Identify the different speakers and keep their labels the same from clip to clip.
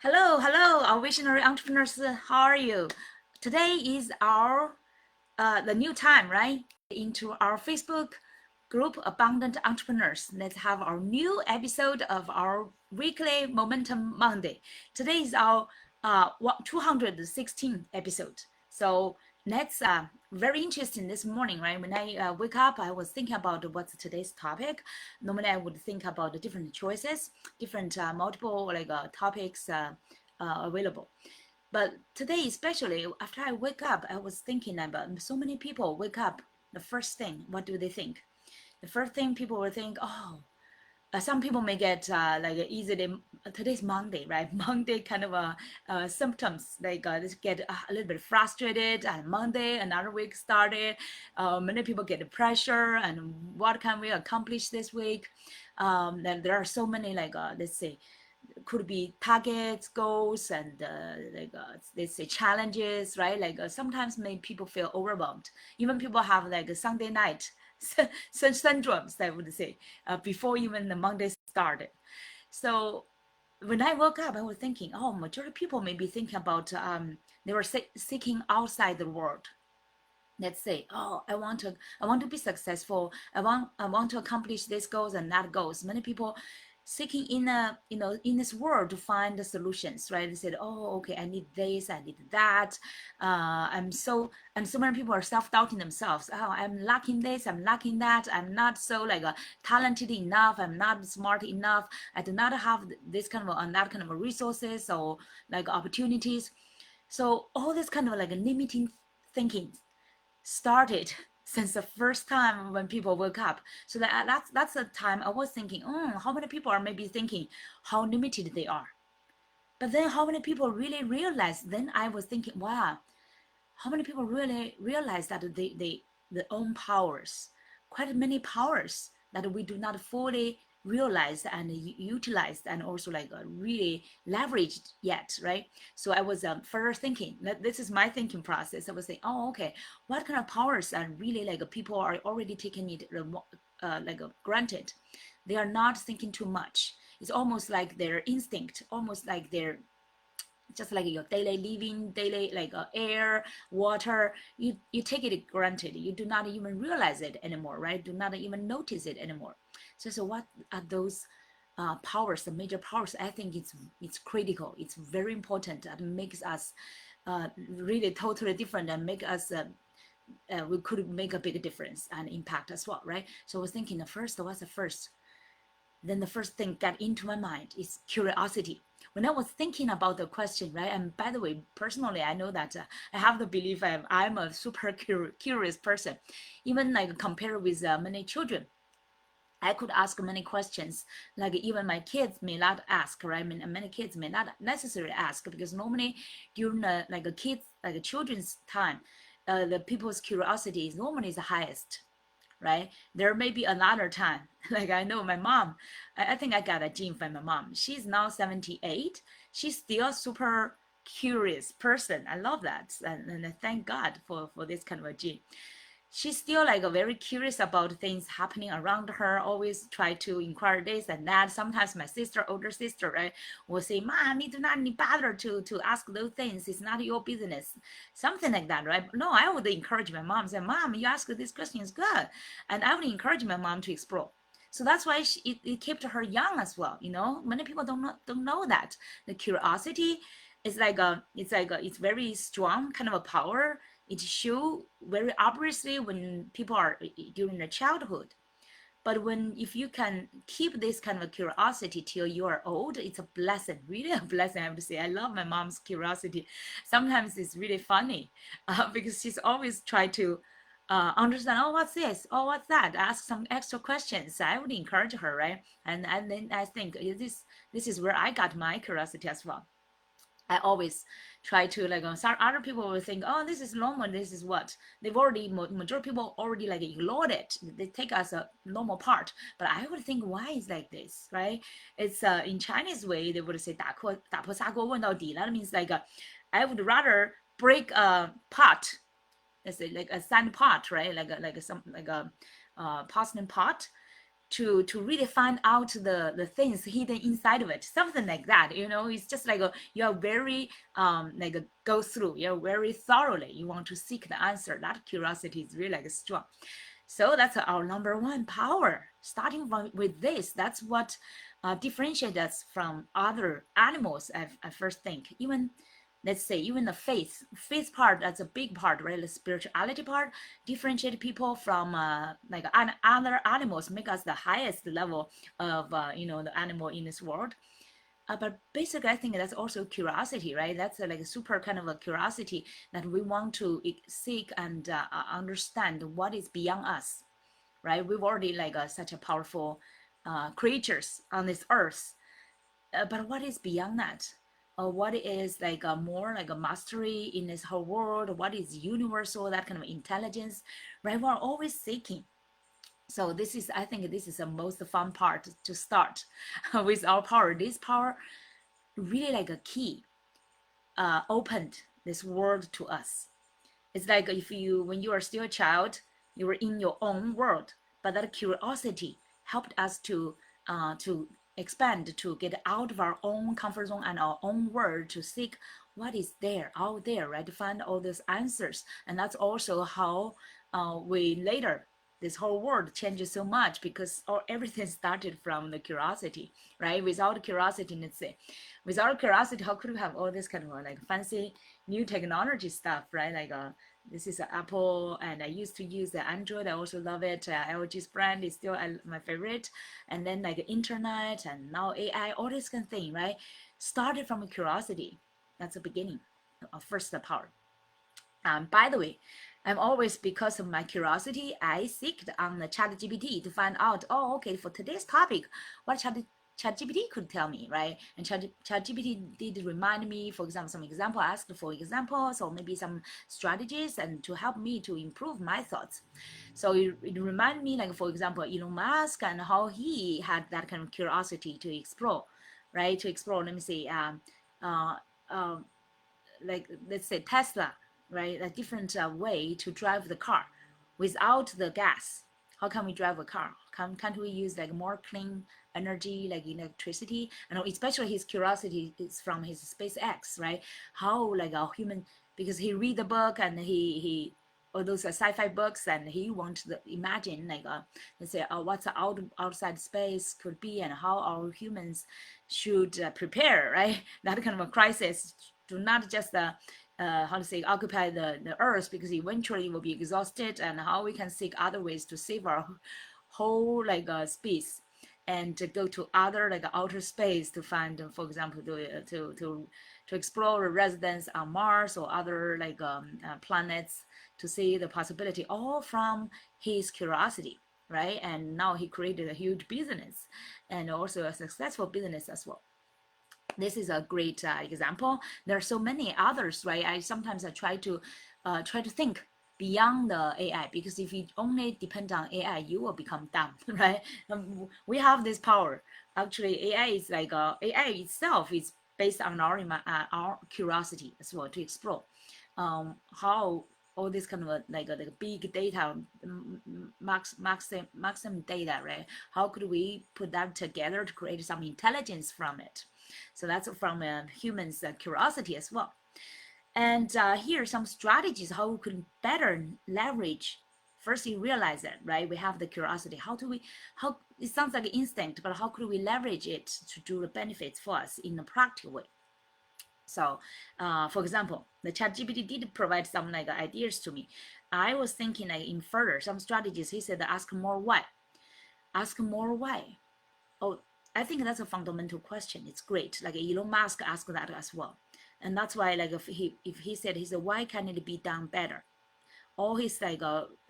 Speaker 1: Hello, our visionary entrepreneurs. How are you? Today is our the new time, right? Into our Facebook group, Abundant Entrepreneurs. Let's have our new episode of our weekly Momentum Monday. Today is our 216th episode. So that's very interesting this morning, right? When I wake up, I was thinking about what's today's topic. Normally, I would think about the different choices, different multiple topics available. But today, especially after I wake up, I was thinking about so many people wake up. The first thing, what do they think? The first thing people will think, oh, some people may get easily today's Monday, right? Monday kind of symptoms like they get a little bit frustrated, and Monday another week started. Many people get pressure, and what can we accomplish this week? Then there are so many let's say could be targets, goals, and let's say challenges, right? Sometimes make people feel overwhelmed. Even people have like a Sunday night syndromes, I would say, before even the Monday started. So when I woke up, I was thinking, oh, majority of people may be thinking about they were seeking outside the world. Let's say, oh, I want to be successful. I want to accomplish these goals and that goals. Many people seeking in in this world to find the solutions, right? They said, oh, okay, I need this, I need that. And so many people are self-doubting themselves. Oh, I'm lacking this, I'm lacking that, I'm not so talented enough, I'm not smart enough, I do not have this kind of that kind of resources or like opportunities. So all this kind of like limiting thinking started since the first time when people woke up. So that's the time I was thinking, how many people are maybe thinking how limited they are. But then how many people really realize? Then I was thinking, wow, how many people really realize that they their own powers, quite many powers that we do not fully realize and utilize and also really leveraged yet, right? So I was further thinking that this is my thinking process. I was saying, oh, okay, what kind of powers are really people are already taking it granted. They are not thinking too much. It's almost like their instinct, almost like their just like your daily living, daily air, water, you take it granted. You do not even realize it anymore, right? Do not even notice it anymore. So what are those powers, the major powers? I think it's critical. It's very important. That makes us really totally different and make us we could make a big difference and impact as well, right? So I was thinking the first, what's the first? Then the first thing that into my mind is curiosity. When I was thinking about the question, right? And by the way, personally, I know that I have the belief I'm a super curious person, even like compared with many children. I could ask many questions, like even my kids may not ask, right? I mean, many kids may not necessarily ask because normally during a children's time, the people's curiosity is normally the highest, right? There may be another time. Like I know my mom, I think I got a gene from my mom. She's now 78. She's still super curious person. I love that. And I thank God for this kind of a gene. She's still like very curious about things happening around her, always try to inquire this and that. Sometimes my sister, older sister, right, will say, Mom, you do not need bother to ask those things. It's not your business. Something like that, right? No, I would encourage my mom, say, Mom, you ask this question is good. And I would encourage my mom to explore. So that's why it kept her young as well. You know, many people don't know that the curiosity is it's very strong kind of a power. It shows very obviously when people are during their childhood. But when if you can keep this kind of curiosity till you are old, it's a blessing, really a blessing. I have to say, I love my mom's curiosity. Sometimes it's really funny because she's always try to understand. Oh, what's this? Oh, what's that? Ask some extra questions. I would encourage her, right? And then I think this is where I got my curiosity as well. I always try to some other people will think, oh, this is normal. This is what they've already majority people already like ignored it. They take as a normal part. But I would think, why is like this, right? It's in Chinese way they would say 打破砂锅问到底. That means I would rather break a pot, let's say like a sand pot, right? Like a porcelain pot, to really find out the things hidden inside of it, something like that. It's just like you are very go through, you're very thoroughly, you want to seek the answer. That curiosity is really like strong. So that's our number one power. Starting with this, that's what differentiates us from other animals. I first think, even let's say even the faith part, that's a big part, right? The spirituality part differentiate people from other animals, make us the highest level of the animal in this world. But basically, I think that's also curiosity, right? That's like a super kind of a curiosity that we want to seek and understand what is beyond us, right? We've already like such a powerful creatures on this earth, but what is beyond that? What is like a more like a mastery in this whole world? What is universal? That kind of intelligence, right? We're always seeking. So I think this is the most fun part to start with our power. This power really like a key opened this world to us. It's like when you are still a child, you were in your own world, but that curiosity helped us to expand, to get out of our own comfort zone and our own world, to seek what is there out there, right? To find all those answers. And that's also how we later, this whole world changes so much, because everything started from the curiosity, right? Without curiosity, let's say, without curiosity, how could we have all this kind of like fancy new technology stuff, right? Like this is Apple, and I used to use the Android. I also love it. LG's brand is still my favorite. And then like internet, and now AI, all this kind of thing, right? Started from a curiosity. That's the beginning of first the power. By the way, I'm always, because of my curiosity, I seeked on the ChatGPT to find out, oh, okay, for today's topic, what ChatGPT could tell me, right? And ChatGPT did remind me, for example, some example, asked for examples, or maybe some strategies, and to help me to improve my thoughts. So it reminded me, like, for example, Elon Musk, and how he had that kind of curiosity to explore, right? To explore, let me say, uh, um, like let's say Tesla, right? A different way to drive the car without the gas. How can we drive a car? Can't we use like more clean energy, like electricity? And especially his curiosity is from his SpaceX, right? How like a human, because he read the book, and he all those sci-fi books, and he wants to imagine like let's say what's the outside space could be, and how our humans should prepare, right? That kind of a crisis, do not just how to say occupy the earth, because eventually we'll be exhausted, and how we can seek other ways to save our whole like space, and to go to other like outer space to find, for example, to explore residence on Mars or other like planets, to see the possibility, all from his curiosity, right? And now he created a huge business, and also a successful business as well. This is a great example. There are so many others, right? I try to think beyond the AI, because if you only depend on AI, you will become dumb, right? We have this power. Actually, AI is like AI itself is based on our curiosity as well, to explore how all this kind of like big data, maximum data, right? How could we put that together to create some intelligence from it? So that's from humans' curiosity as well. And here are some strategies how we could better leverage. First, you realize it, right? We have the curiosity. How it sounds like an instinct, but how could we leverage it to do the benefits for us in a practical way? So, for example, the ChatGPT did provide some like ideas to me. I was thinking like in further some strategies. He said, ask more why. Ask more why. Oh, I think that's a fundamental question. It's great. Like Elon Musk asked that as well, and that's why like if he said why can it be done better? All his like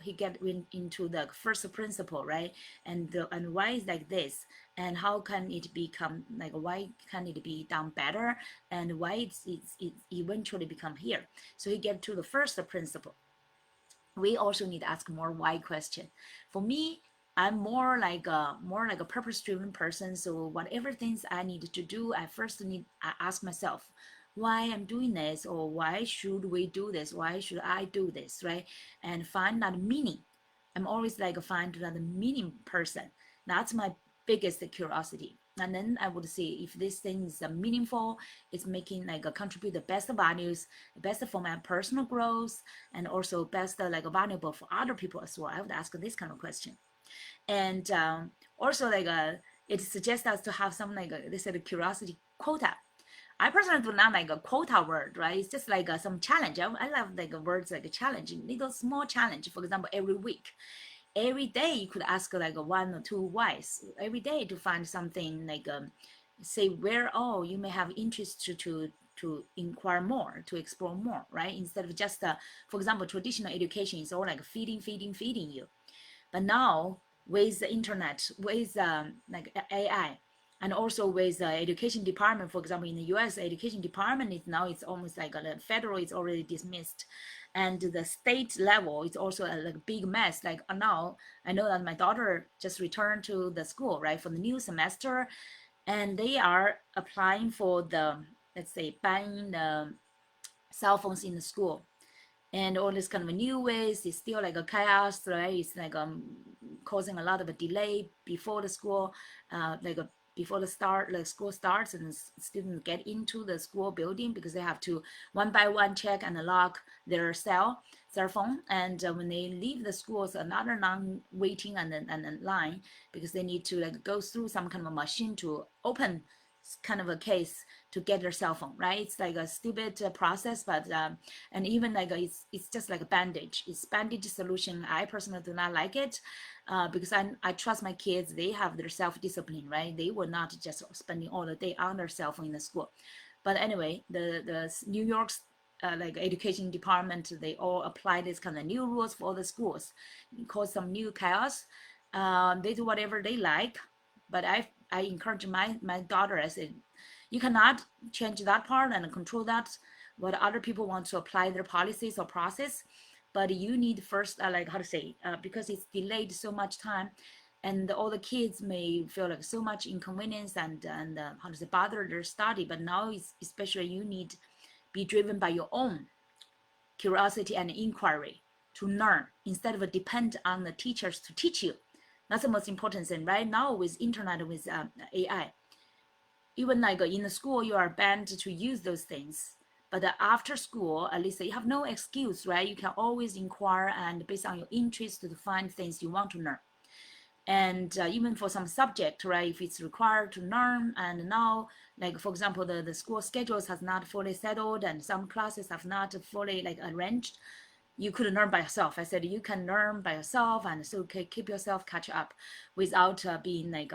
Speaker 1: he get into the first principle, right? And why is like this, and how can it become like, why can it be done better, and why it eventually become here. So he get to the first principle. We also need to ask more why question. For me, I'm more like a purpose-driven person. So whatever things I need to do, I ask myself why I'm doing this, or why should we do this? Why should I do this, right? And find that meaning. I'm always like find that meaning person. That's my biggest curiosity. And then I would see if this thing is meaningful, it's making like contribute the best values, best for my personal growth, and also best like valuable for other people as well. I would ask this kind of question. And also like it suggests us to have some like they said curiosity quota. I personally do not like a quota word, right? It's just like some challenge. I love like words like a challenge, little small challenge. For example, every week, every day you could ask like one or two whys every day to find something like say where you may have interest to inquire more, to explore more, right? Instead of just for example, traditional education is all like feeding you. But now with the internet, with like AI, and also with the education department, for example, in the U.S., education department is now it's almost like the federal is already dismissed, and the state level is also a like big mess. Like now, I know that my daughter just returned to the school, right, for the new semester, and they are applying for the, let's say, banning the cell phones in the school, and all this kind of new ways. It's still like a chaos, right? It's like causing a lot of a delay before the school, before the school starts, and students get into the school building because they have to one by one check and lock their cell phone, and when they leave the school, it's another long waiting and line because they need to like go through some kind of a machine to open kind of a case to get their cell phone, right? It's like a stupid process, but and even like it's just like a bandage. It's bandage solution. I personally do not like it because I trust my kids. They have their self-discipline, right? They will not just spending all the day on their cell phone in the school. But anyway, the New York's like education department, they all apply this kind of new rules for all the schools. It cause some new chaos. They do whatever they like, but I encourage my daughter. I said, you cannot change that part and control that what other people want to apply their policies or process, but you need first like how to say because it's delayed so much time, and all the kids may feel like so much inconvenience and how to say bother their study. But now it's especially you need be driven by your own curiosity and inquiry to learn instead of depend on the teachers to teach you. That's the most important thing right now with internet, with AI. Even like in the school, you are banned to use those things. But after school, at least you have no excuse, right? You can always inquire and based on your interest to find things you want to learn. And even for some subject, right, if it's required to learn, and now, like for example, the school schedules has not fully settled and some classes have not fully like arranged, you could learn by yourself. I said you can learn by yourself, and so keep yourself catch up without being like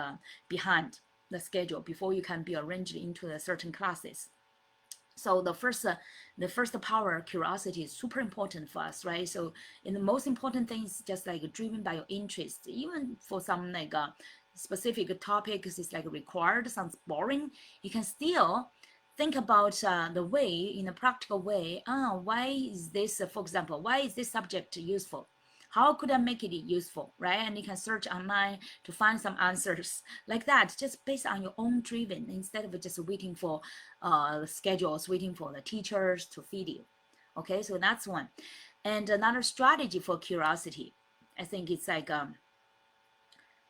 Speaker 1: behind the schedule before you can be arranged into the certain classes. So the first power, curiosity, is super important for us, right? So in the most important thing is just like driven by your interest. Even for some like specific topics, it's like required, sounds boring, you can still think about the way in a practical way. Why is this, for example, why is this subject useful? How could I make it useful, right? And you can search online to find some answers like that, just based on your own driven, instead of just waiting for schedules, waiting for the teachers to feed you. Okay, so that's one. And another strategy for curiosity, I think it's like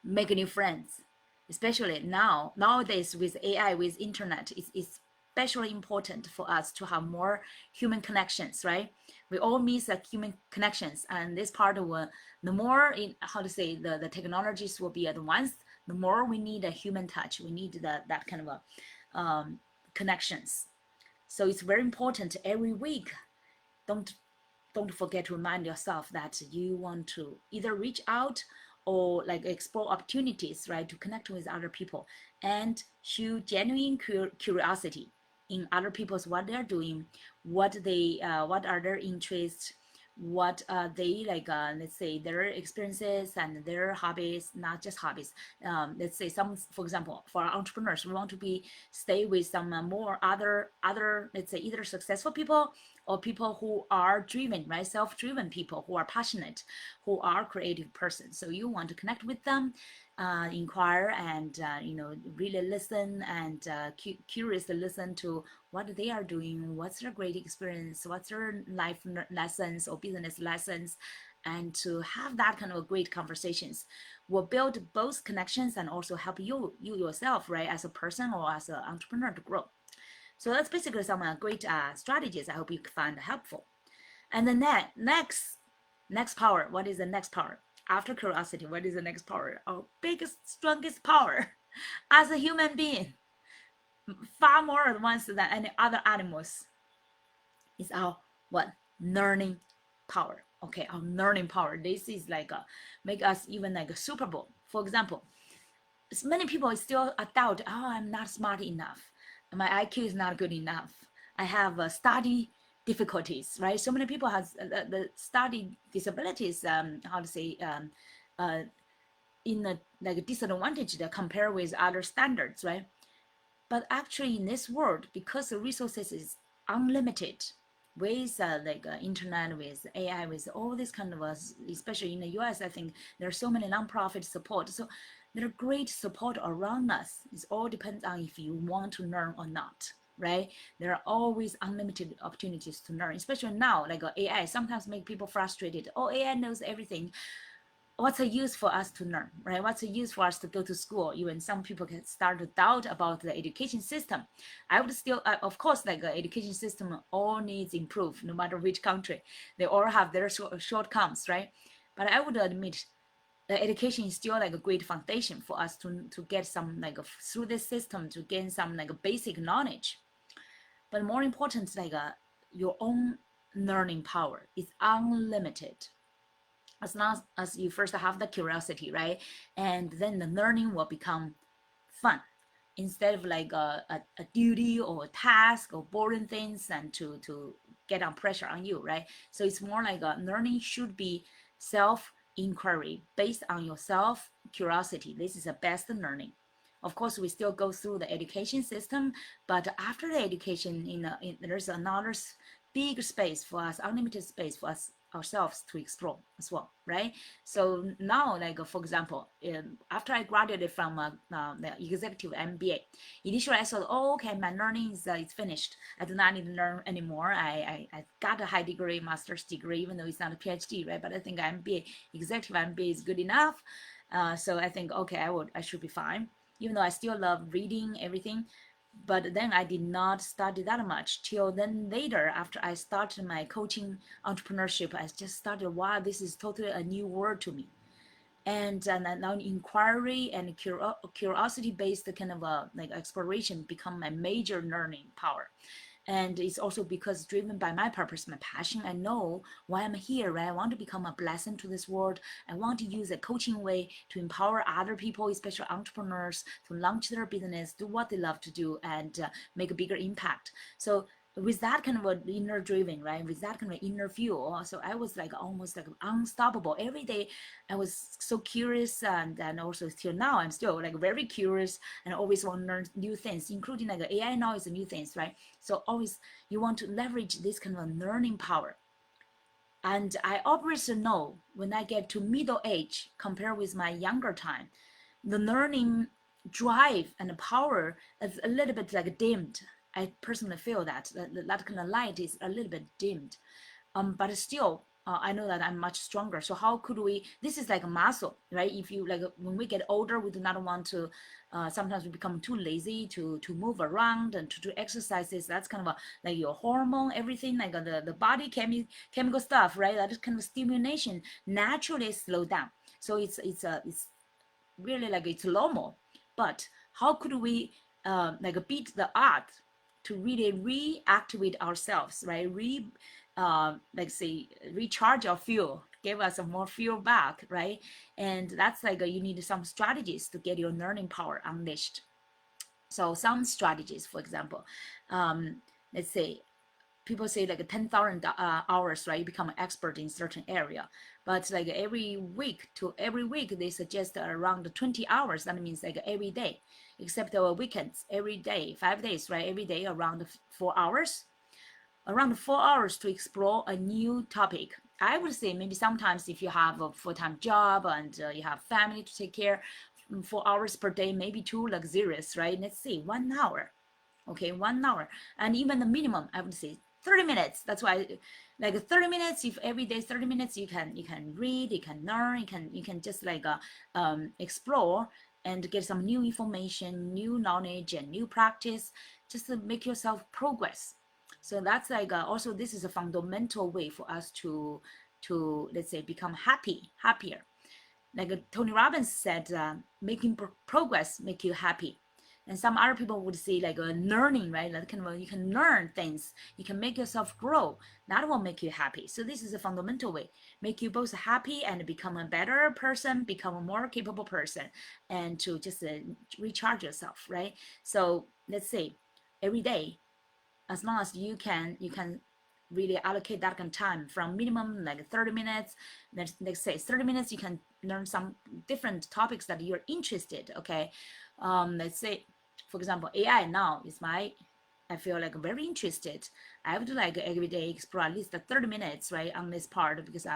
Speaker 1: make new friends, especially nowadays with AI, with internet. It's especially important for us to have more human connections, right? We all miss human connections, and this part of the more in how to say the technologies will be advanced, the more we need a human touch. We need that kind of a connections. So it's very important every week. Don't forget to remind yourself that you want to either reach out or like explore opportunities, right, to connect with other people and show genuine curiosity in other people's what they're doing, what are their interests, what they like let's say their experiences and their hobbies, not just hobbies. Let's say some, for example, for our entrepreneurs, we want to be stay with some more other let's say either successful people or people who are driven, right, self-driven people who are passionate, who are creative persons. So you want to connect with them, inquire, and really listen and curious to listen to what they are doing, what's their great experience, what's their life lessons or business lessons, and to have that kind of great conversations will build both connections and also help you yourself, right, as a person or as an entrepreneur to grow. So that's basically some great strategies I hope you find helpful. And the next power, what is the next power? After curiosity, what is the next power? Our biggest, strongest power as a human being, far more advanced than any other animals, is our what? Learning power. Okay, our learning power. This is like make us even like a Super Bowl. For example, many people still doubt, oh, I'm not smart enough, my IQ is not good enough, I have study difficulties, right? So many people have the study disabilities, how to say, uh, in a like disadvantage compared with other standards, right? But actually in this world, because the resources is unlimited, with internet, with AI, with all this kind of especially in the US, I think there are so many nonprofit support. So there are great support around us. It all depends on if you want to learn or not, right? There are always unlimited opportunities to learn, especially now, like AI sometimes make people frustrated. Oh, AI knows everything. What's the use for us to learn, right? What's the use for us to go to school? Even some people can start to doubt about the education system. I would still, of course, like education system all needs improve, no matter which country. They all have their shortcomings, right? But I would admit education is still like a great foundation for us to get some like through this system to gain some like a basic knowledge. But more important, like your own learning power is unlimited as long as you first have the curiosity, right? And then the learning will become fun instead of like a duty or a task or boring things and to get on pressure on you, right? So it's more like learning should be self inquiry based on your self curiosity. This is the best learning. Of course, we still go through the education system, but after the education, there's another big space for us, unlimited space for us ourselves to explore as well, right? So now, like for example, after I graduated from the executive MBA, initially I thought, oh, okay, my learning is finished. I do not need to learn anymore. I got a high degree, master's degree, even though it's not a PhD, right? But I think MBA, executive MBA is good enough. So I think, okay, I should be fine. Even though I still love reading everything, but then I did not study that much till then later after I started my coaching entrepreneurship. I just started, wow, this is totally a new world to me. And now inquiry and curiosity based kind of like exploration become my major learning power. And it's also because driven by my purpose, my passion. I know why I'm here, right? I want to become a blessing to this world. I want to use a coaching way to empower other people, especially entrepreneurs, to launch their business, do what they love to do, and make a bigger impact. So with that kind of an inner driven, right? With that kind of inner fuel, so I was like almost like unstoppable. Every day I was so curious, and also till now I'm still like very curious and always want to learn new things, including like AI now is a new things, right? So always you want to leverage this kind of learning power. And I always know when I get to middle age compared with my younger time, the learning drive and power is a little bit like dimmed. I personally feel that kind of light is a little bit dimmed. But still, I know that I'm much stronger. So how could we? This is like a muscle, right? If you like, when we get older, we do not want to. Sometimes we become too lazy to move around and to do exercises. That's kind of like your hormone, everything like the body chemical stuff, right? That is kind of stimulation naturally slow down. So it's really like it's normal. But how could we like beat the odds to really reactivate ourselves, right? Like say recharge our fuel, give us a more fuel back, right? And that's like you need some strategies to get your learning power unleashed. So some strategies, for example, let's say people say like 10,000 hours, right? You become an expert in certain area, but like every week they suggest around 20 hours. That means like every day, except our weekends, every day, 5 days, right? Every day around 4 hours, to explore a new topic. I would say maybe sometimes if you have a full-time job and you have family to take care, 4 hours per day, maybe too luxurious, right? Let's say 1 hour. Okay, 1 hour. And even the minimum, I would say 30 minutes. That's why, like 30 minutes. If every day 30 minutes, you can read, you can learn, you can just like explore and get some new information, new knowledge, and new practice, just to make yourself progress. So that's like also this is a fundamental way for us to let's say become happier. Like Tony Robbins said, making progress make you happy. And some other people would say like learning, right? Like kind of you can learn things, you can make yourself grow. That will make you happy. So this is a fundamental way, make you both happy and become a better person, become a more capable person, and to just recharge yourself, right? So let's say every day, as long as you can really allocate that kind of time from minimum like 30 minutes. Let's say 30 minutes, you can learn some different topics that you're interested. Okay, let's say for example AI now is I feel like very interested. I have to like every day explore at least 30 minutes, right, on this part, because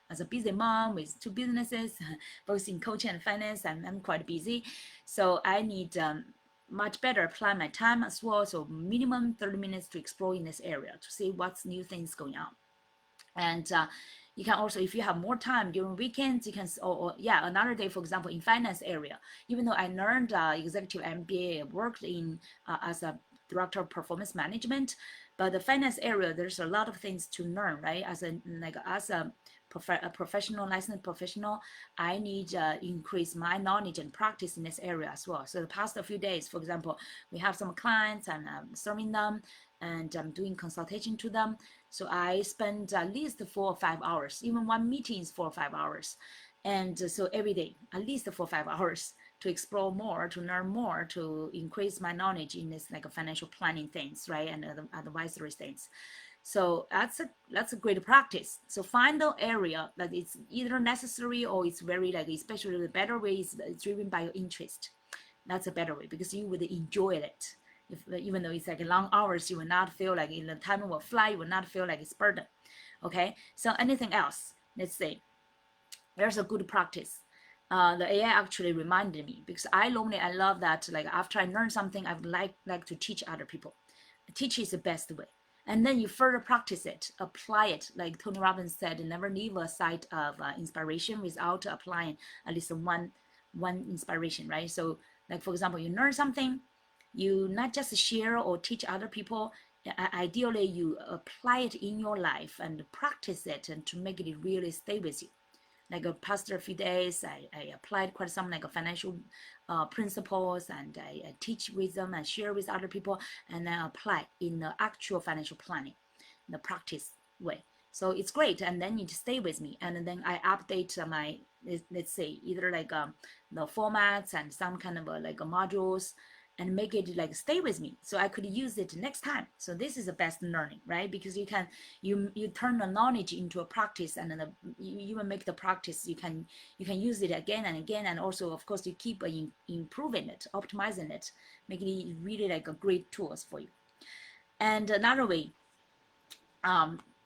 Speaker 1: as a busy mom with 2 businesses, both in coaching and finance, I'm quite busy. So I need much better plan my time as well. So minimum 30 minutes to explore in this area to see what's new things going on. And you can also, if you have more time during weekends, you can, yeah, another day, for example, in finance area, even though I learned executive MBA, worked in as a director of performance management, but the finance area, there's a lot of things to learn, right? As a professional, licensed professional, I need to increase my knowledge and practice in this area as well. So the past few days, for example, we have some clients and I'm serving them and I'm doing consultation to them. So I spend at least 4 or 5 hours, even one meeting is 4 or 5 hours. And so every day, at least 4 or 5 hours to explore more, to learn more, to increase my knowledge in this like financial planning things, right? And advisory things. So that's a great practice. So find the area that it's either necessary or it's very like, especially the better way is driven by your interest. That's a better way because you would enjoy it. Even though it's like long hours, you will not feel like in the time will fly, you will not feel like it's burden. Okay, so anything else, let's say there's a good practice. The AI actually reminded me because I love that, like after I learn something, I would like to teach other people. Teach is the best way. And then you further practice it, apply it. Like Tony Robbins said, never leave a site of inspiration without applying at least one inspiration, right? So like, for example, you learn something, you not just share or teach other people, ideally you apply it in your life and practice it and to make it really stay with you. Like a past few days, I applied quite some like financial principles, and I teach with them and share with other people, and then apply in the actual financial planning, the practice way. So it's great, and then you just stay with me, and then I update my, let's say either like the formats and some kind of like modules, and make it like stay with me so I could use it next time. So this is the best learning, right? Because you can you turn the knowledge into a practice, and then you will make the practice, you can use it again and again, and also of course you keep improving it, optimizing it, making it really like a great tools for you. And another way,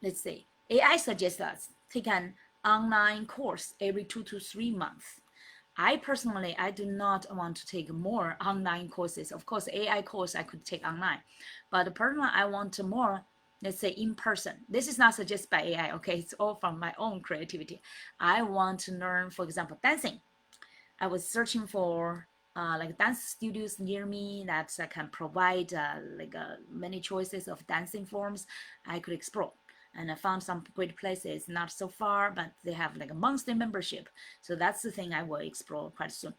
Speaker 1: let's say AI suggests us take an online course every 2 to 3 months. I personally, I do not want to take more online courses. Of course, AI course I could take online, but personally, I want more, let's say in person. This is not suggested by AI, okay? It's all from my own creativity. I want to learn, for example, dancing. I was searching for like dance studios near me that can provide many choices of dancing forms I could explore. And I found some great places, not so far, but they have like a monthly membership. So that's the thing I will explore quite soon.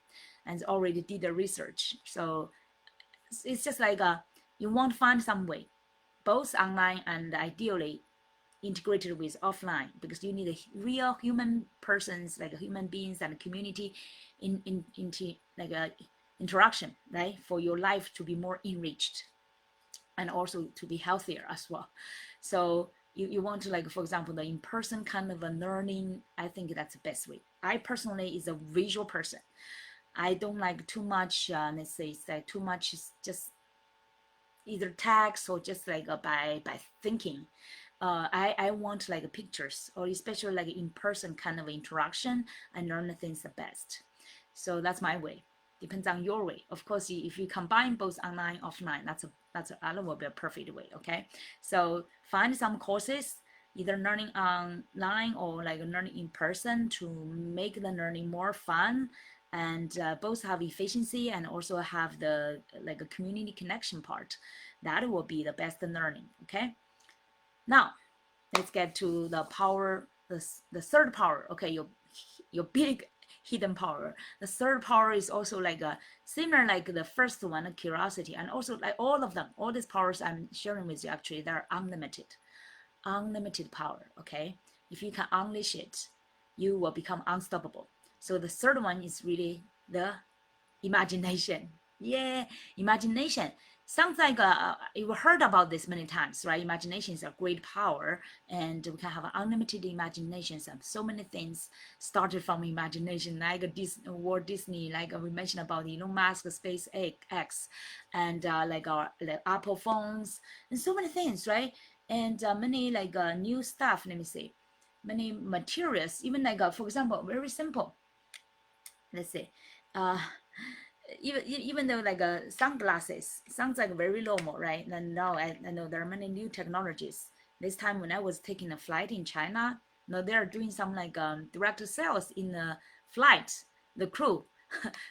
Speaker 1: And already did the research. So it's just like you want to find some way, both online and ideally integrated with offline, because you need a real human persons, like human beings and community into like a interaction, right? For your life to be more enriched and also to be healthier as well. So you want to, like, for example, the in-person kind of a learning, I think that's the best way. I personally is a visual person. I don't like too much, let's say, it's like too much just either text or just like by thinking. I want like pictures, or especially like in-person kind of interaction, and learn things the best. So that's my way. Depends on your way. Of course, if you combine both online offline, that will be a perfect way. Okay, so find some courses, either learning online or like learning in person, to make the learning more fun, and both have efficiency and also have the like a community connection part. That will be the best learning. Okay, now let's get to the power, the third power. Okay, your big hidden power. The third power is also like a similar like the first one, curiosity, and also like all of them, all these powers I'm sharing with you, actually they're unlimited power. Okay, if you can unleash it, you will become unstoppable. So the third one is really the imagination. Yeah, imagination sounds like you've heard about this many times, right? Imagination is a great power, and we can have an unlimited imagination. So many things started from imagination, like Walt Disney, like we mentioned about Elon Musk, SpaceX, and like our like Apple phones, and so many things, right? And many like new stuff. Let me see, many materials, even like for example, very simple. Let's see. Uh, even though like sunglasses sounds like very normal, right? And now I know there are many new technologies. This time when I was taking a flight in China, now they are doing some like direct sales in the flight. The crew,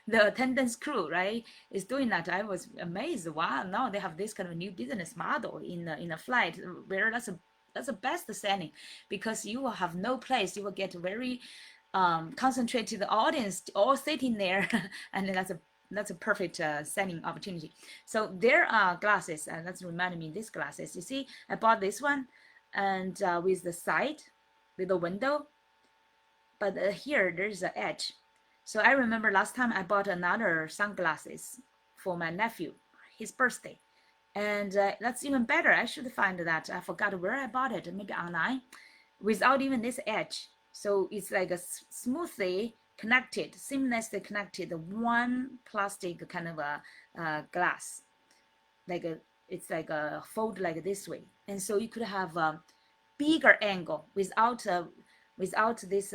Speaker 1: the attendance crew, right, is doing that. I was amazed. Wow, now they have this kind of new business model in a flight where that's the best selling, because you will have no place. You will get very concentrated audience all sitting there, and that's a perfect selling opportunity. So there are glasses, and that's reminding me these glasses. You see, I bought this one, and with the side, with the window, but here there's an edge. So I remember last time I bought another sunglasses for my nephew, his birthday, and that's even better. I should find that. I forgot where I bought it, maybe online, without even this edge. So it's like a smoothly connected, seamlessly connected, one plastic kind of a glass, like it's like a fold like this way, and so you could have a bigger angle without this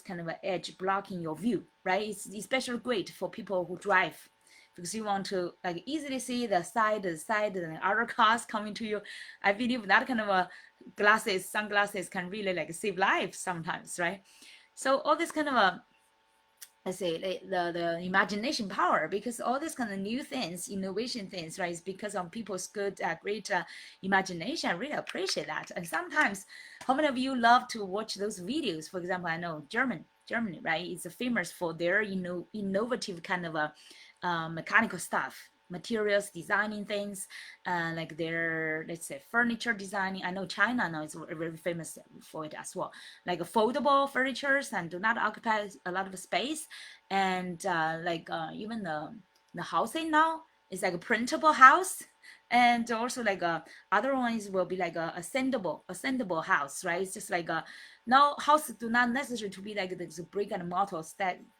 Speaker 1: kind of an edge blocking your view, right? It's especially great for people who drive, because you want to like easily see the side, and other cars coming to you. I believe that kind of a sunglasses can really like save lives sometimes, right? So all this kind of a, let's say the imagination power, because all these kind of new things, innovation things, right, is because of people's good great imagination. I really appreciate that. And sometimes, how many of you love to watch those videos? For example, I know Germany, right, is famous for their innovative kind of a mechanical stuff, materials, designing things, like their, let's say, furniture designing. I know China now is very famous for it as well, like foldable furnitures and do not occupy a lot of space, and like even the housing now is like a printable house, and also like other ones will be like a ascendable house, right? It's just like a, now house do not necessarily to be like this brick and mortar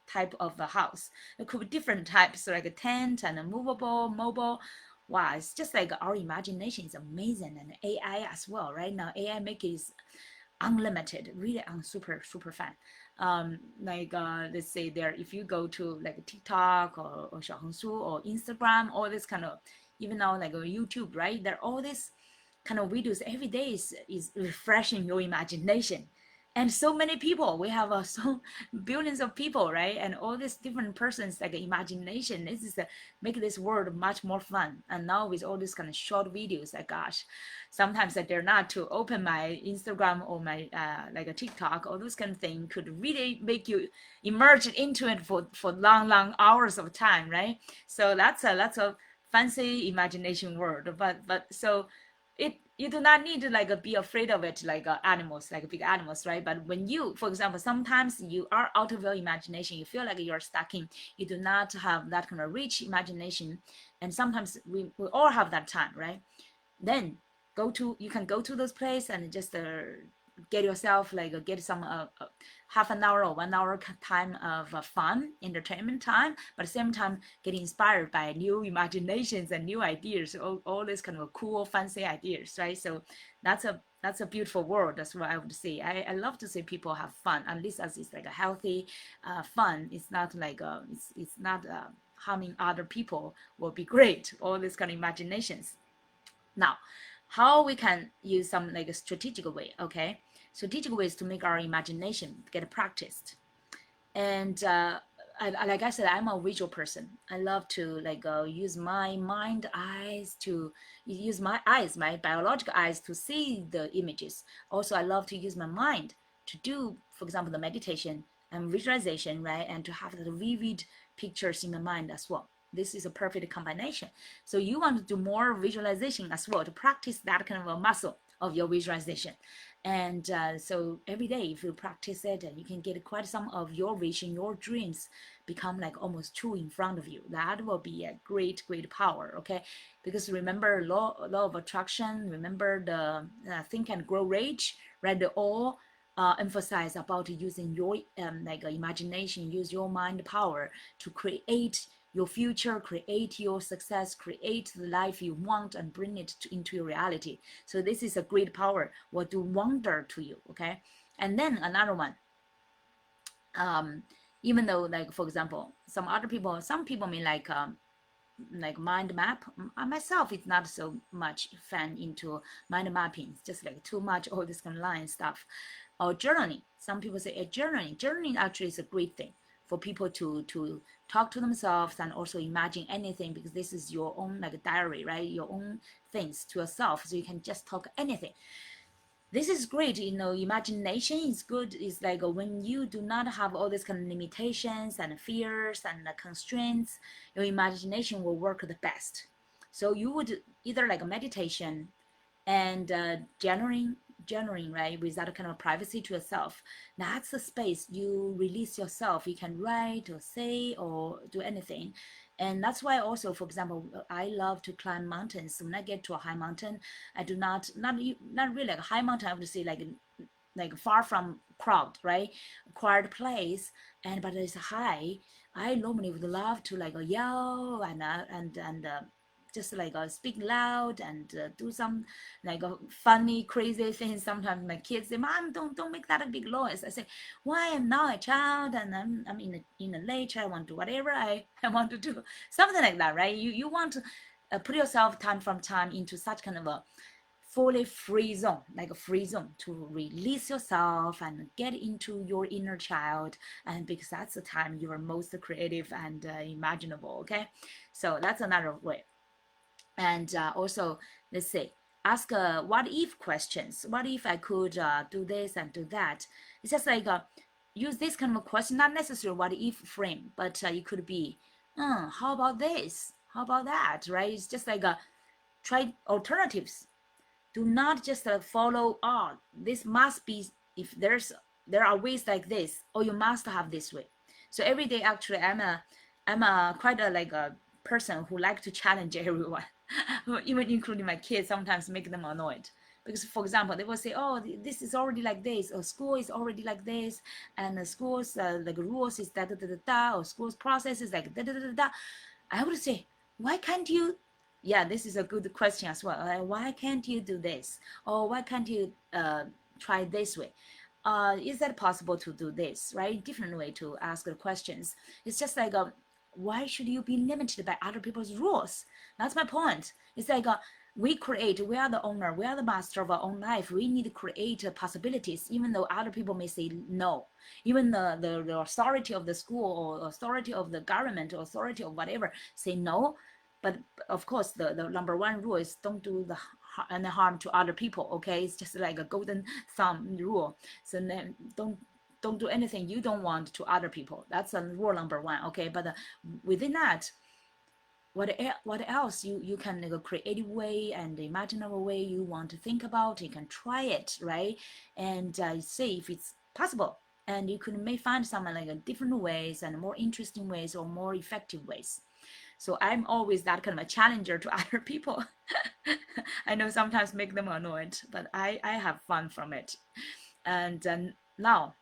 Speaker 1: type of a house. It could be different types, like a tent and a movable, mobile. Wow, it's just like our imagination is amazing, and AI as well. Right now, AI make it is unlimited. Really, I'm super fan. Like let's say there, if you go to like TikTok or Xiaohongshu or Instagram, all this kind of, even now like YouTube, right? There are all these kind of videos every day is refreshing your imagination. And so many people, we have so billions of people, right? And all these different persons, like imagination, this is make this world much more fun. And now with all these kind of short videos, like gosh, sometimes I dare not to open my Instagram or my like a TikTok, all those kind of thing could really make you immerse into it for long hours of time, right? So that's a fancy imagination world. But so it, you do not need to like be afraid of it, like animals, like big animals, right? But when you, for example, sometimes you are out of your imagination, you feel like you're stuck in, you do not have that kind of rich imagination, and sometimes we all have that time, right? Then you can go to those places and just get yourself like get some half an hour or 1 hour time of fun entertainment time, but at the same time get inspired by new imaginations and new ideas, all these kind of cool fancy ideas, right? So that's a beautiful world. That's what I would say. I love to see people have fun, at least as it's like a healthy fun. It's not like it's not harming other people will be great, all these kind of imaginations. Now, how we can use some like a strategic way, okay? Strategic ways to make our imagination get practiced. And like I said, I'm a visual person. I love to like use my mind eyes to use my eyes, my biological eyes to see the images. Also, I love to use my mind to do, for example, the meditation and visualization, right? And to have the vivid pictures in my mind as well. This is a perfect combination. So you want to do more visualization as well to practice that kind of a muscle of your visualization. And so every day, if you practice it, and you can get quite some of your vision, your dreams become like almost true in front of you. That will be a great, great power, okay? Because remember law of attraction, remember the think and grow rich, right? They all emphasize about using your imagination, use your mind power to create your future, create your success, create the life you want, and bring it into your reality. So this is a great power, will do wonder to you, okay? And then another one, even though like for example, some people may like mind map. Myself is not so much fan into mind mapping. It's just like too much all this kind of line stuff. Or journaling. Some people say journaling. Journaling actually is a great thing for people to talk to themselves and also imagine anything, because this is your own like diary, right? Your own things to yourself, so you can just talk anything. This is great, imagination is good. It's like when you do not have all these kind of limitations and fears and constraints, your imagination will work the best. So you would either like a meditation and journaling, right, with that kind of privacy to yourself. That's the space you release yourself. You can write or say or do anything. And that's why also, for example, I love to climb mountains. So when I get to a high mountain, I do not really like a high mountain, I would say like far from crowd, right? Quiet place, and but it's high. I normally would love to like yell and just like speak loud and do some like funny crazy things. Sometimes my kids say, "Mom, don't make that a big noise." I say, "Why? I'm now a child and I'm in a nature. I want to do whatever I want to do." Something like that, right? You want to put yourself time from time into such kind of a fully free zone, like a free zone to release yourself and get into your inner child. And because that's the time you are most creative and imaginable, okay? So that's another way. And also, let's say, ask what if questions. What if I could do this and do that? It's just like use this kind of a question, not necessarily what if frame, but it could be, how about this? How about that, right? It's just like try alternatives. Do not just follow, this must be, if there are ways like this, or you must have this way. So every day, actually, I'm a quite a like a person who like to challenge everyone, even including my kids. Sometimes make them annoyed because, for example, they will say, "Oh, this is already like this," or "School is already like this," and the school's like rules is da da da da da, or school's process is like da da da da da. I would say, why can't you? Yeah, this is a good question as well. Why can't you do this? Or why can't you try this way? Is that possible to do this, right? Different way to ask the questions. It's just like, why should you be limited by other people's rules? That's my point. It's like, we are the owner, we are the master of our own life. We need to create possibilities, even though other people may say no. Even the authority of the school or authority of the government or authority of whatever say no. But of course, the number one rule is don't do any harm to other people. Okay, it's just like a golden thumb rule. So then don't do anything you don't want to other people. That's a rule number one. Okay, but within that, what else you can like a creative way and imaginable way you want to think about, you can try it, right? And see if it's possible, and you may find some like different ways and more interesting ways or more effective ways. So I'm always that kind of a challenger to other people. I know sometimes make them annoyed, but I have fun from it. And now,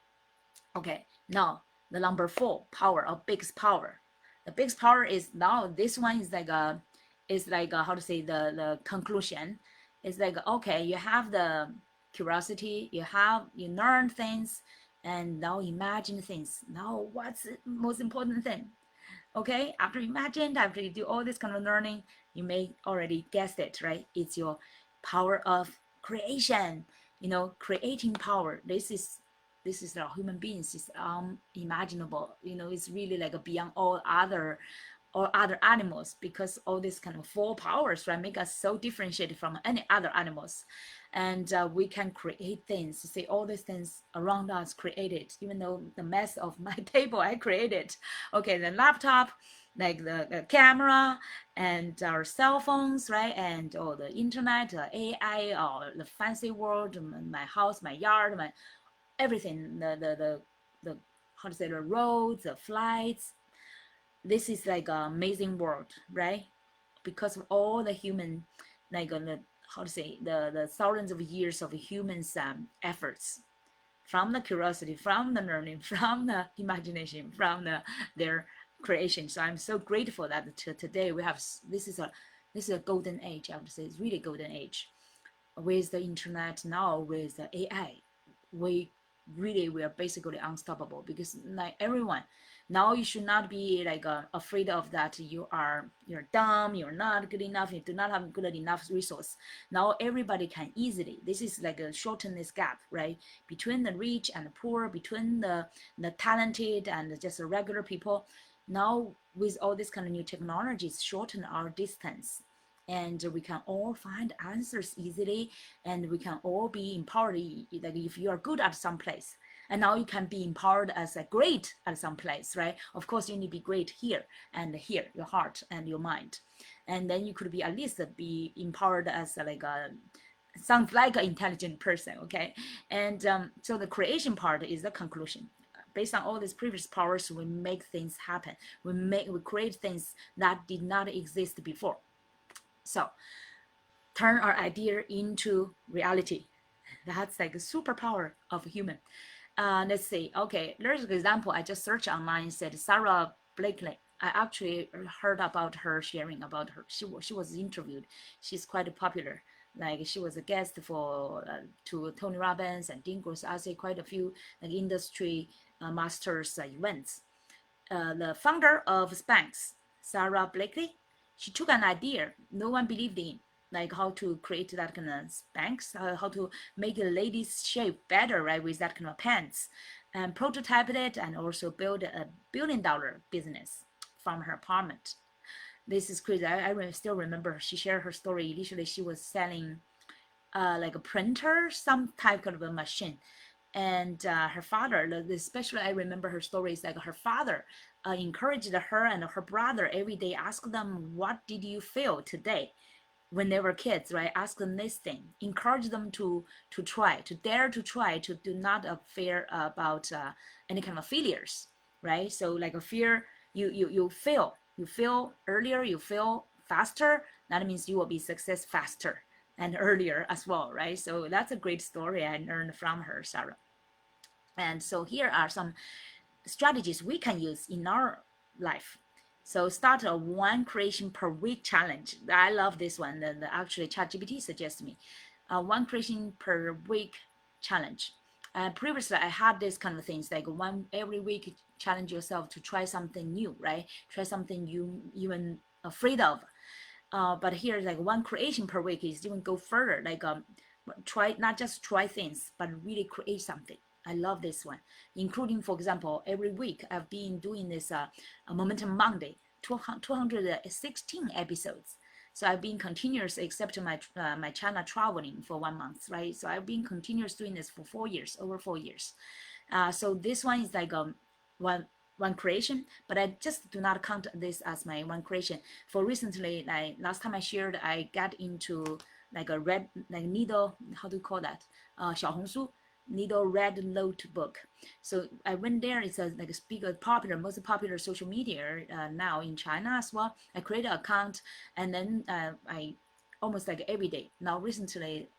Speaker 1: okay, now the number 4 power of biggest power. The biggest power is now this one is like how to say the conclusion. It's like, okay, you have the curiosity, you learn things, and now imagine things. Now what's the most important thing? Okay, after you imagine, after you do all this kind of learning, you may already guessed it, right? It's your power of creation, creating power. This is the human beings is unimaginable. It's really like beyond all other animals, because all these kind of four powers, right, make us so differentiated from any other animals. And we can create things. See, all these things around us created, even though the mess of my table I created. Okay, the laptop, like the camera, and our cell phones, right, and all the internet, AI, or the fancy world, my house, my yard, my everything, the how to say, the roads, the flights. This is like an amazing world, right? Because of all the human, like how to say, the thousands of years of humans efforts, from the curiosity, from the learning, from the imagination, from their creation. So I'm so grateful that today we have this is a golden age. I would say it's really golden age with the internet now, with the AI. We are basically unstoppable, because like everyone now, you should not be like afraid of that you're dumb, you're not good enough, you do not have good enough resource. Now everybody can easily, this is like a shorten this gap, right, between the rich and the poor, between the talented and just the regular people. Now with all this kind of new technologies, shorten our distance, and we can all find answers easily, and we can all be empowered. Like if you are good at some place, and now you can be empowered as a great at some place, right? Of course you need to be great here and here, your heart and your mind, and then you could be at least be empowered as like a sounds like an intelligent person. Okay, and so the creation part is the conclusion. Based on all these previous powers, we make things happen. We create things that did not exist before. So turn our idea into reality. That's like a superpower of a human. Let's see. Okay, there's an example I just searched online. Said Sarah Blakely. I actually heard about her, sharing about her. She was interviewed. She's quite popular. Like she was a guest for to Tony Robbins and Dean Groucho, quite a few like industry masters events. The founder of Spanx, Sarah Blakely, she took an idea no one believed in, like how to create that kind of Spanx, how to make a lady's shape better, right, with that kind of pants, and prototyped it, and also build a $1 billion business from her apartment. This is crazy. I still remember she shared her story. Initially, she was selling like a printer, some type of a machine, and her father, especially I remember her stories, like her father encouraged her and her brother every day, ask them, what did you feel today when they were kids, right? Ask them this thing, encourage them to try, to dare to try, to do not fear about any kind of failures, right? So like a fear, you feel earlier, you feel faster, that means you will be success faster and earlier as well, right? So that's a great story I learned from her, Sarah. And so here are some strategies we can use in our life. So start a one creation per week challenge. I love this one. Actually, ChatGPT suggests me one creation per week challenge. Previously, I had this kind of things like one every week challenge yourself to try something new, right? Try something you even afraid of. But here, like one creation per week is even go further. Like try not just try things, but really create something. I love this one, including, for example, every week I've been doing this Momentum Monday, 216 episodes. So I've been continuous, except my China traveling for 1 month, right? So I've been continuous doing this for 4 years, over 4 years. So this one is like one creation, but I just do not count this as my one creation. For recently, like last time I shared, I got into like a red like needle, how do you call that? 小红书 needle red notebook. So I went there. It's a like a big popular, most popular social media now in China as well. I created an account, and then I almost like every day. Now recently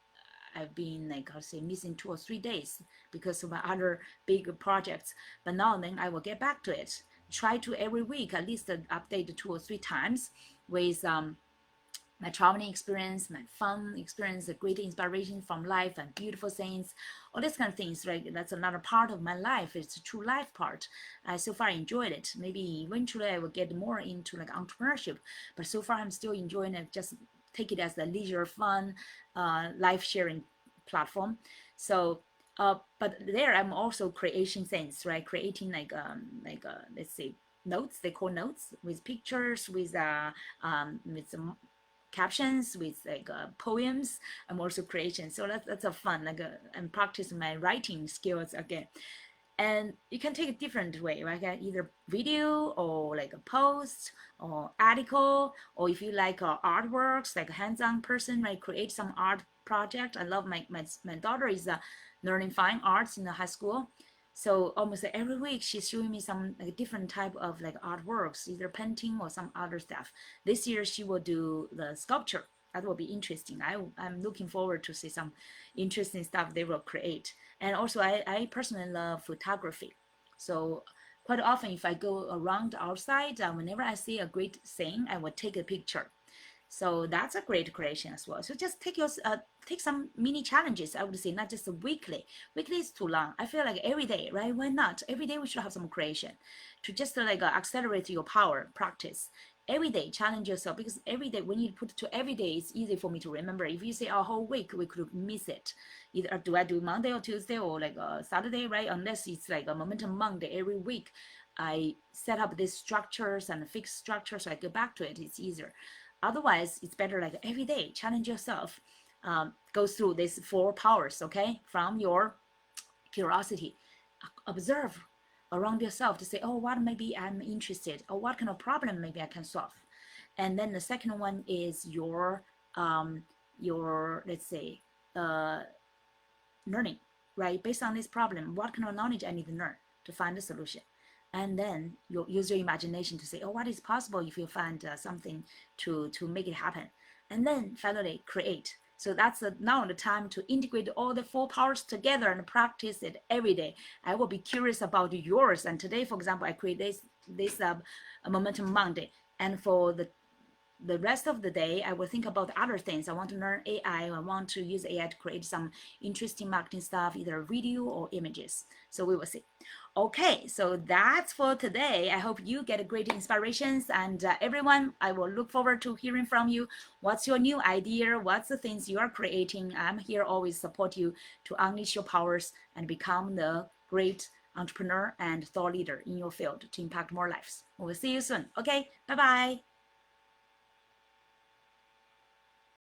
Speaker 1: I've been like I say missing 2 or 3 days because of my other big projects. But now and then I will get back to it. Try to every week at least update 2 or 3 times with my traveling experience, my fun experience, the great inspiration from life and beautiful things, all these kind of things, right? That's another part of my life. It's a true life part. I so far enjoyed it. Maybe eventually I will get more into like entrepreneurship, but so far I'm still enjoying it. Just take it as a leisure, fun, life sharing platform. So, but there I'm also creating things, right? Creating let's say notes. They call notes with pictures, with some captions, with like poems. I'm also creating, so that's a fun and practice my writing skills again. And you can take a different way, right? Either video or like a post or article, or if you like artworks, like a hands-on person, right? Create some art project. I love my daughter is learning fine arts in the high school. So almost every week she's showing me some like different type of like artworks, either painting or some other stuff. This year she will do the sculpture. That will be interesting. I'm looking forward to see some interesting stuff they will create. And also I personally love photography. So quite often if I go around outside, whenever I see a great thing, I will take a picture. So that's a great creation as well. So just take some mini challenges. I would say not just a weekly. Weekly is too long. I feel like every day, right? Why not? Every day we should have some creation to just accelerate your power practice. Every day challenge yourself, because every day when you put it to every day, it's easy for me to remember. If you say a whole week, we could miss it. Either do I do Monday or Tuesday or like Saturday, right? Unless it's like a momentum Monday every week. I set up these structures and fixed structures, so I go back to it. It's easier. Otherwise, it's better like every day, challenge yourself. Go through these 4 powers, okay? From your curiosity, observe around yourself to say, oh, what maybe I'm interested, or what kind of problem maybe I can solve. And then the second one is your let's say learning, right? Based on this problem, what kind of knowledge I need to learn to find a solution. And then you use your imagination to say, oh, what is possible if you find something to make it happen. And then finally create. So that's now the time to integrate all the 4 powers together and practice it every day. I will be curious about yours. And today, for example, I create this Momentum Monday. And for the rest of the day, I will think about other things. I want to learn AI. I want to use AI to create some interesting marketing stuff, either video or images. So we will see. Okay, so that's for today. I hope you get great inspirations, and everyone, I will look forward to hearing from you. What's your new idea? What's the things you are creating? I'm here always support you to unleash your powers and become the great entrepreneur and thought leader in your field to impact more lives. We'll see you soon. Okay, bye-bye.